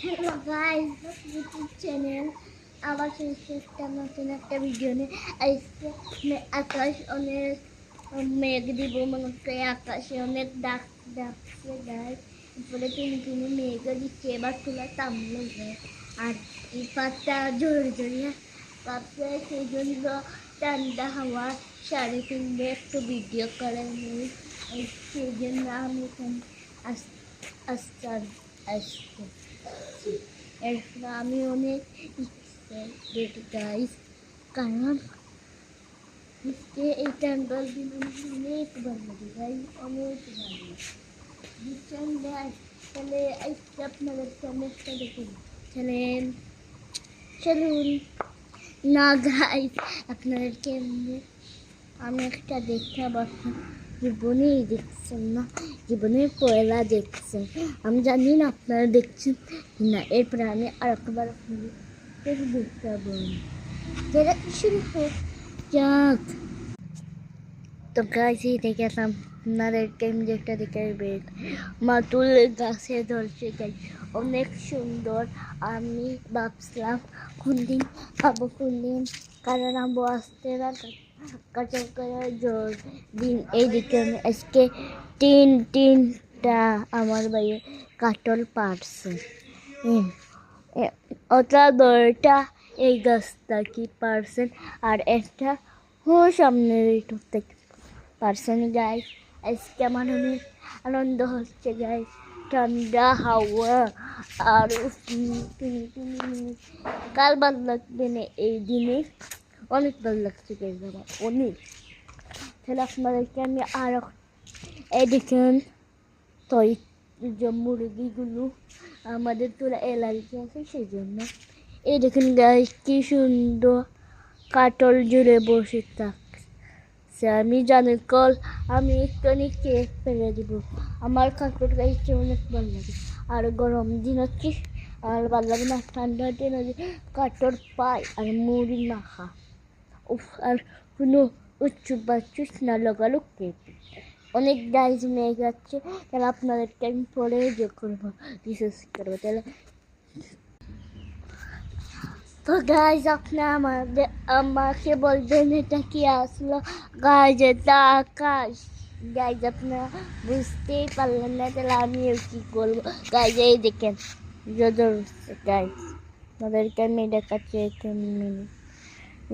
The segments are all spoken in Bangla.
হ্যালো গাইস, ইউটিউব চ্যানেল আবার একটা নতুন একটা ভিডিও নিয়ে আজকে আকাশ অনেক মেঘ দিব মনে করে আকাশে অনেক ডাকছে গাইস। এরপরে তুমি মেঘ দিচ্ছে, এবার তোলা তামলো যায় আর এই পাতা জোরে জোরে পাচ্ছে, সেই জন্য ঠান্ডা হাওয়া সাড়ে তিনটে একটু ভিডিও করে নেই, সেই জন্য আমি এখানে আসতে আসবো। এরপর আমি অনেক এক্সাইটেড গাইস, কারণ এই টাঙ্গাল দিন অনেক ভালো লাগে গাইস, অনেক ভালো বুঝছেন গাইস। তাহলে আজকে আপনাদের সামনে একটা দেখুন, চলেন চলুন না গাইস, আপনাদেরকে আমি একটা দেখাবো। জীবনেই দেখছেন না, জীবনের পয়লা দেখছেন, আমি জানি না আপনারা দেখছেন না। এরপরে আমি আর একবার আপনাদের দেখাবো, যেটা শুরু হোক যাক। তো গাছ এই দেখে আপনাদেরকে আমি যেটা দেখে বের মাতুল গাছে ধরছে গাছ, অনেক সুন্দর। আমি ভাবছিলাম কোন দিন পাবো, কোন দিন, কারণ আবু আসতে না কাঁচা করার জোর দিন। এইদিকে আমি আজকে তিনটা আমার বাইরে কাটল পারছে, ওটা 10টা এই গাছটা কি পারছেন, আর একটা সামনের ইউটিউব থেকে পারছেন গাইস। আজকে আমার অনেক আনন্দ হচ্ছে গাইস, ঠান্ডা হাওয়া আর কাল ভালো লাগবে না, এই দিনে অনেক ভালো লাগছে গাইস আমার অনেক। তাহলে আপনাদেরকে আমি আরো এই দেখুন, তো যে মুরগিগুলো আমাদের তোরা অ্যালার্জি আছে সেই জন্য। এই দেখুন গাইস কি সুন্দর কাটল জুড়ে বসে থাকছে। আমি জানি কল আমি একটুখানি কেক ফেলে দিব, আমার কাটল গাইছে অনেক ভালো লাগে। আর গরম দিন হচ্ছে আর ভালো লাগে না, ঠান্ডা দিন হচ্ছে কাটল পাই আর মুড়ি মাখা, উফ, আর কোনো উচ্চ বাচ্চুস না লাগালো কেক। অনেক গাইজ মেয়ে যাচ্ছে, তাহলে আপনাদেরকে আমি পরে যোগ করবো, রিসার্চ করবো তাহলে। তো গাইজ আপনার আমাকে বলবেন এটা কি আসলো গাইজ, এটা আকাশ গাইজ, আপনারা বুঝতেই পারলেন না, তাহলে আমিও কি করবো গাইজ। এই দেখেন গাইজ, আপনাদেরকে আমি দেখাচ্ছি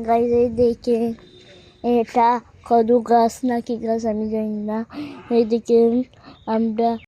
গাইজ, এই দেখে এটা কদু গাছ নাকি গাছ আমি জানি না। এইদিকে আমরা